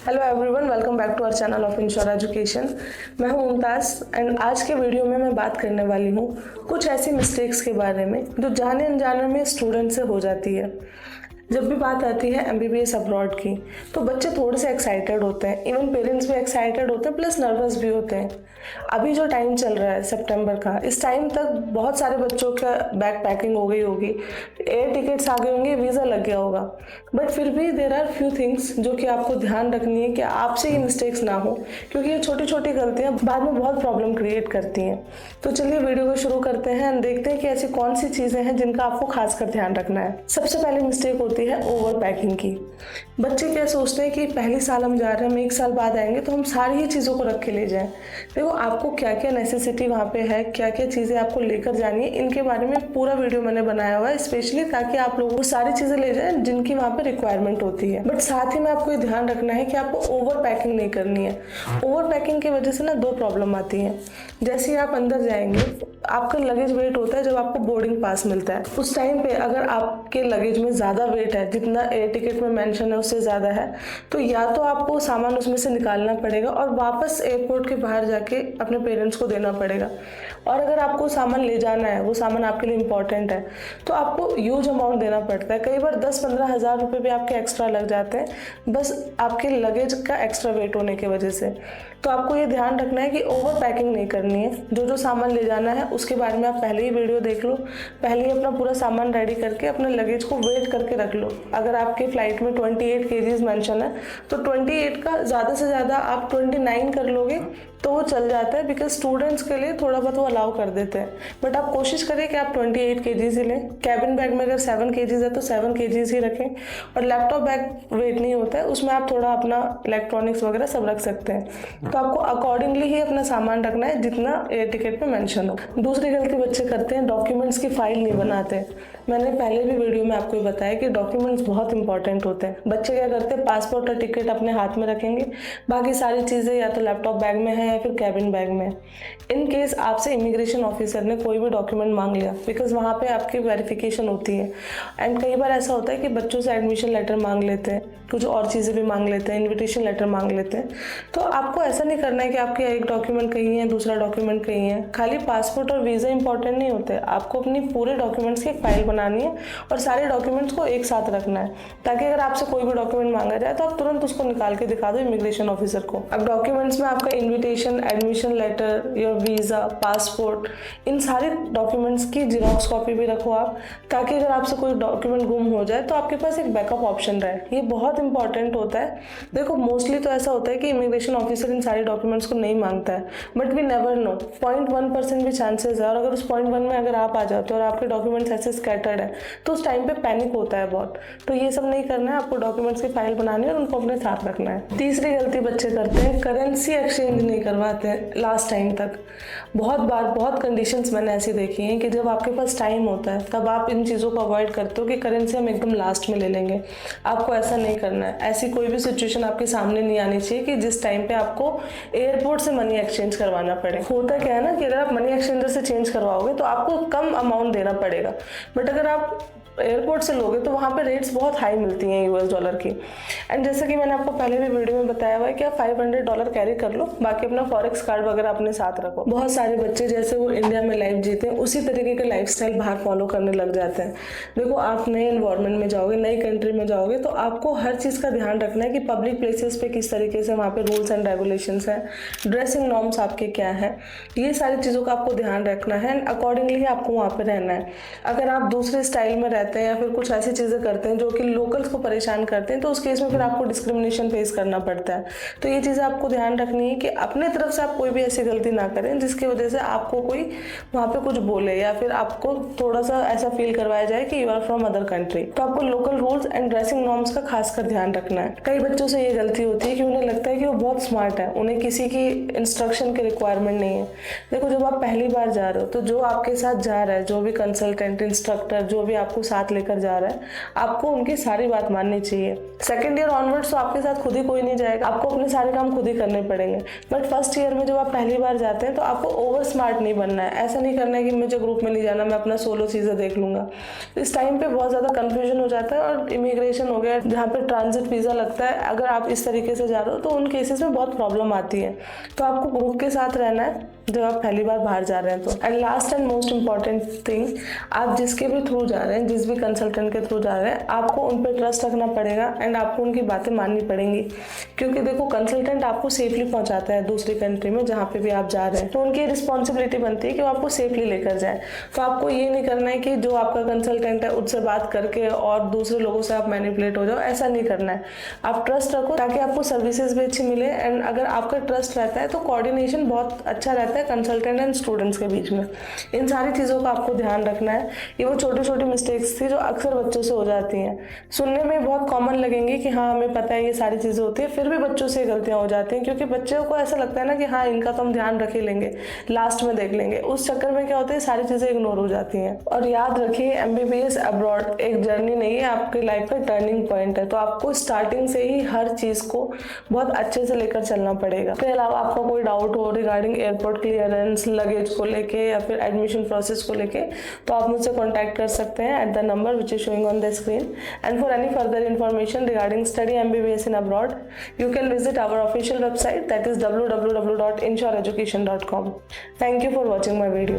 Hello everyone, welcome back to our channel of insure education. मैं हूं Mumtaz and आज के वीडियो में मैं बात करने वाली हूं कुछ ऐसी मिस्टेक्स के बारे में जो जाने अनजाने में स्टूडेंट से हो जाती है। जब भी बात आती है एमबीबीएस अब्रॉड की तो बच्चे थोड़े से एक्साइटेड होते हैं, इवन पेरेंट्स भी एक्साइटेड होते हैं, प्लस नर्वस भी होते हैं। अभी जो टाइम चल रहा है सितंबर का, इस टाइम तक बहुत सारे बच्चों का बैग पैकिंग हो गई होगी, एयर टिकट्स आ गए होंगे, वीज़ा लग गया होगा। बट फिर भी देर आर फ्यू थिंग्स जो कि आपको ध्यान रखनी है कि आपसे ये मिस्टेक्स ना हो, क्योंकि ये छोटी छोटी गलतियां बाद में बहुत प्रॉब्लम क्रिएट करती हैं। तो चलिए वीडियो को शुरू करते हैं और देखते हैं कि ऐसी कौन सी चीज़ें हैं जिनका आपको खासकर ध्यान रखना है। सबसे पहले मिस्टेक होती है ओवर पैकिंग की। बच्चे क्या सोचते हैं कि पहले साल हम जा रहे हैं, हम एक साल बाद आएंगे तो हम सारी ही चीज़ों को रख के ले जाएं। देखो आपको क्या क्या नेसेसिटी वहाँ पे है, क्या क्या चीज़ें आपको लेकर जानी है, इनके बारे में पूरा वीडियो मैंने बनाया हुआ है स्पेशली ताकि आप लोग वो सारी चीज़ें ले जाएं जिनकी वहाँ पे रिक्वायरमेंट होती है। बट साथ ही में आपको ये ध्यान रखना है कि आपको ओवर पैकिंग नहीं करनी है। ओवर पैकिंग की वजह से ना दो प्रॉब्लम आती हैं। जैसे ही आप अंदर जाएंगे, आपका लगेज वेट होता है जब आपको बोर्डिंग पास मिलता है, उस टाइम पे अगर आपके लगेज में ज़्यादा वेट है, जितना एयर टिकट में मेंशन है उससे ज़्यादा है, तो या तो आपको सामान उसमें से निकालना पड़ेगा और वापस एयरपोर्ट के बाहर जाके अपने पेरेंट्स को देना पड़ेगा। और अगर आपको सामान ले जाना है, वो सामान आपके लिए इम्पॉर्टेंट है, तो आपको ह्यूज अमाउंट देना पड़ता है। कई बार 10-15 हज़ार रुपये भी आपके एक्स्ट्रा लग जाते हैं बस आपके लगेज का एक्स्ट्रा वेट होने की वजह से। तो आपको ये ध्यान रखना है कि ओवर पैकिंग नहीं करनी है। जो जो सामान ले जाना है उसके बारे में आप पहले ही वीडियो देख लो, पहले ही अपना पूरा सामान रेडी करके अपने लगेज को वेट करके रख लो। अगर आपके फ्लाइट में 28 kgs मेंशन है तो 28 का ज़्यादा से ज़्यादा आप 29 कर लोगे तो वो चल जाता है, बिकॉज स्टूडेंट्स के लिए थोड़ा बहुत वो अलाउ कर देते हैं। बट आप कोशिश करें कि आप 28 kgs ही लें। कैबिन बैग में अगर 7 kgs है तो 7 kgs ही रखें। और लैपटॉप बैग वेट नहीं होता है, उसमें आप थोड़ा अपना इलेक्ट्रॉनिक्स वगैरह सब रख सकते हैं। तो आपको अकॉर्डिंगली ही अपना सामान रखना है जितना एयर टिकट पे मेंशन हो। दूसरी गलती बच्चे करते हैं, डॉक्यूमेंट्स की फाइल नहीं बनाते। मैंने पहले भी वीडियो में आपको बताया कि डॉक्यूमेंट्स बहुत इंपॉर्टेंट होते हैं। बच्चे क्या करते हैं, पासपोर्ट और टिकट अपने हाथ में रखेंगे, बाकी सारी चीज़ें या तो लैपटॉप बैग में है या फिर कैबिन बैग में। इन केस आपसे इमिग्रेशन ऑफिसर ने कोई भी डॉक्यूमेंट मांग लिया, बिकॉज वहाँ पे आपकी वेरिफिकेशन होती है। एंड कई बार ऐसा होता है कि बच्चों से एडमिशन लेटर मांग लेते हैं, कुछ और चीज़ें भी मांग लेते हैं, इन्विटेशन लेटर मांग लेते हैं। तो आपको ऐसा नहीं करना है कि आपके एक डॉक्यूमेंट कहीं है, दूसरा डॉक्यूमेंट कहीं है। खाली पासपोर्ट और वीज़ा इंपॉर्टेंट नहीं होते, आपको अपनी पूरे डॉक्यूमेंट्स की फाइल बनानी है और सारे डॉक्यूमेंट्स को एक साथ रखना है, ताकि अगर आपसे कोई भी डॉक्यूमेंट मांगा जाए तो आप तुरंत उसको निकाल के दिखा दो इमिग्रेशन ऑफिसर को। अब डॉक्यूमेंट्स में आपका invitation, admission letter, your visa, passport, इन सारे डॉक्यूमेंट्स की जीरोक्स कॉपी भी रखो आप, ताकि अगर आपसे कोई डॉक्यूमेंट गुम हो जाए तो आपके पास एक बैकअप ऑप्शन रहे। ये बहुत इंपॉर्टेंट होता है। देखो मोस्टली तो ऐसा होता है कि इमिग्रेशन ऑफिसर इन सारे डॉक्यूमेंट्स को नहीं मांगता है, बट वी नेवर नो, 0.1% भी चांसेस है। और अगर उस 0.1 में अगर आप आ जाते हो और आपके डॉक्यूमेंट्स ऐसे स्कैटर्ड है तो उस टाइम पे पैनिक होता है बहुत। तो ये सब नहीं करना है, आपको डॉक्यूमेंट्स की फाइल बनानी है और उनको अपने साथ रखना है। तीसरी गलती बच्चे करते हैं, करेंसी एक्सचेंज नहीं करवाते हैं लास्ट टाइम तक। बहुत बार बहुत कंडीशंस मैंने ऐसी देखी हैं कि जब आपके पास टाइम होता है तब आप इन चीज़ों को अवॉइड करते हो कि करेंसी हम एकदम लास्ट में ले लेंगे। आपको ऐसा नहीं करना है। ऐसी कोई भी सिचुएशन आपके सामने नहीं आनी चाहिए कि जिस टाइम पे आपको एयरपोर्ट से मनी एक्सचेंज करवाना पड़े। होता क्या है ना कि अगर आप मनी एक्सचेंजर से चेंज करवाओगे तो आपको कम अमाउंट देना पड़ेगा, बट अगर आप एयरपोर्ट से लोगे तो वहाँ पे रेट्स बहुत हाई मिलती हैं यूएस डॉलर की। एंड जैसे कि मैंने आपको पहले भी वीडियो में बताया हुआ है कि आप $500 कैरी कर लो, बाकी अपना फॉरेक्स कार्ड वगैरह अपने साथ रखो। बहुत सारे बच्चे जैसे वो इंडिया में लाइफ जीते हैं उसी तरीके के लाइफस्टाइल बाहर फॉलो करने लग जाते हैं। देखो आप नए एनवायरनमेंट में जाओगे, नई कंट्री में जाओगे, तो आपको हर चीज़ का ध्यान रखना है कि पब्लिक प्लेसेस पे किस तरीके से वहाँ पे रूल्स एंड रेगुलेशंस हैं, ड्रेसिंग नॉर्म्स आपके क्या हैं, ये सारी चीज़ों का आपको ध्यान रखना है एंड अकॉर्डिंगली आपको वहाँ पे रहना है। अगर आप दूसरे स्टाइल में रहते हैं या फिर कुछ ऐसी चीज़ें करते हैं जो कि लोकल्स को परेशान करते हैं तो उस केस में फिर आपको डिस्क्रिमिनेशन फेस करना पड़ता है। तो ये चीज़ें आपको ध्यान रखनी है कि अपने तरफ से आप कोई भी ऐसी गलती ना करें जिसकी वजह से आपको कोई वहाँ पे कुछ बोले या फिर आपको थोड़ा सा ऐसा फील करवाया जाए कि you are from other country. तो आपको local rules and dressing norms का खासकर ध्यान रखना है। कई बच्चों से ये गलती होती है कि उन्हें लगता है कि वो बहुत स्मार्ट है, उन्हें किसी की इंस्ट्रक्शन की रिक्वायरमेंट नहीं है। देखो जब आप पहली बार जा रहे हो तो जो आपके साथ जा रहा है, जो भी कंसल्टेंट, इंस्ट्रक्टर, जो भी आपको साथ लेकर जा रहा है, आपको उनकी सारी बात माननी चाहिए। सेकेंड ईयर ऑनवर्ड्स तो आपके साथ खुद ही कोई नहीं जाएगा, आपको अपने सारे काम खुद ही करने पड़ेंगे। बट फर्स्ट ईयर में जब आप पहली बार जाते हैं तो आपको ओवर स्मार्ट नहीं बनना है। ऐसा नहीं करना है कि मुझे ग्रुप में नहीं जाना, मैं अपना सोलो चीज़ें देख लूँगा। इस टाइम पे बहुत ज़्यादा कन्फ्यूजन हो जाता है। और इमिग्रेशन हो गया, जहाँ पे ट्रांजिट वीज़ा लगता है, अगर आप इस तरीके से जा रहे हो तो उन केसेस में बहुत प्रॉब्लम आती है। तो आपको ग्रुप के साथ रहना है जब आप पहली बार बाहर जा रहे हैं तो। And last and most important thing, आप जिसके भी थ्रू जा रहे हैं, जिस भी कंसल्टेंट के थ्रू जा रहे हैं, आपको उन पर ट्रस्ट रखना पड़ेगा एंड आपको उनकी बातें माननी पड़ेंगी। क्योंकि देखो, कंसल्टेंट आपको सेफली पहुंचाता है दूसरी कंट्री में जहाँ पे भी आप जा रहे हैं, तो उनकी रिस्पॉन्सिबिलिटी बनती है कि वो आपको सेफली लेकर जाए। तो आपको ये नहीं करना है कि जो आपका कंसल्टेंट है उससे बात करके और दूसरे लोगों से आप मैनिपुलेट हो जाओ, ऐसा नहीं करना है। आप ट्रस्ट रखो ताकि आपको सर्विसेज भी अच्छी मिले। एंड अगर आपका ट्रस्ट रहता है तो कोऑर्डिनेशन बहुत अच्छा रहता है कंसल्टेंट एंड स्टूडेंट्स के बीच में। इन सारी चीज़ों का आपको ध्यान रखना है। ये वो छोटी छोटी मिस्टेक्स थी जो अक्सर बच्चों से हो जाती हैं। सुनने में बहुत कॉमन लगेंगी कि हाँ हमें पता है ये सारी चीज़ें होती है, फिर भी बच्चों से गलतियाँ हो जाती हैं क्योंकि बच्चों को ऐसा लगता है ना कि हाँ इनका तो हम ध्यान रख ही लेंगे, लास्ट में देख लेंगे। उस चक्कर में क्या होता है, सारी चीज़ें इग्नोर हो जाती हैं। और याद रखिए, MBBS अब्रॉड एक जर्नी नहीं है, आपकी लाइफ का टर्निंग पॉइंट है। तो आपको स्टार्टिंग से ही हर चीज़ को बहुत अच्छे से लेकर चलना पड़ेगा। इसके अलावा आपका कोई डाउट हो रिगार्डिंग एयरपोर्ट क्लियरेंस, लगेज को लेके या फिर एडमिशन प्रोसेस को लेके, तो आप मुझसे कॉन्टैक्ट कर सकते हैं at the number which is showing on the screen. And for any further information regarding study MBBS in abroad, you can visit our official website, that is www.inshoreeducation.com. Thank you for watching my video.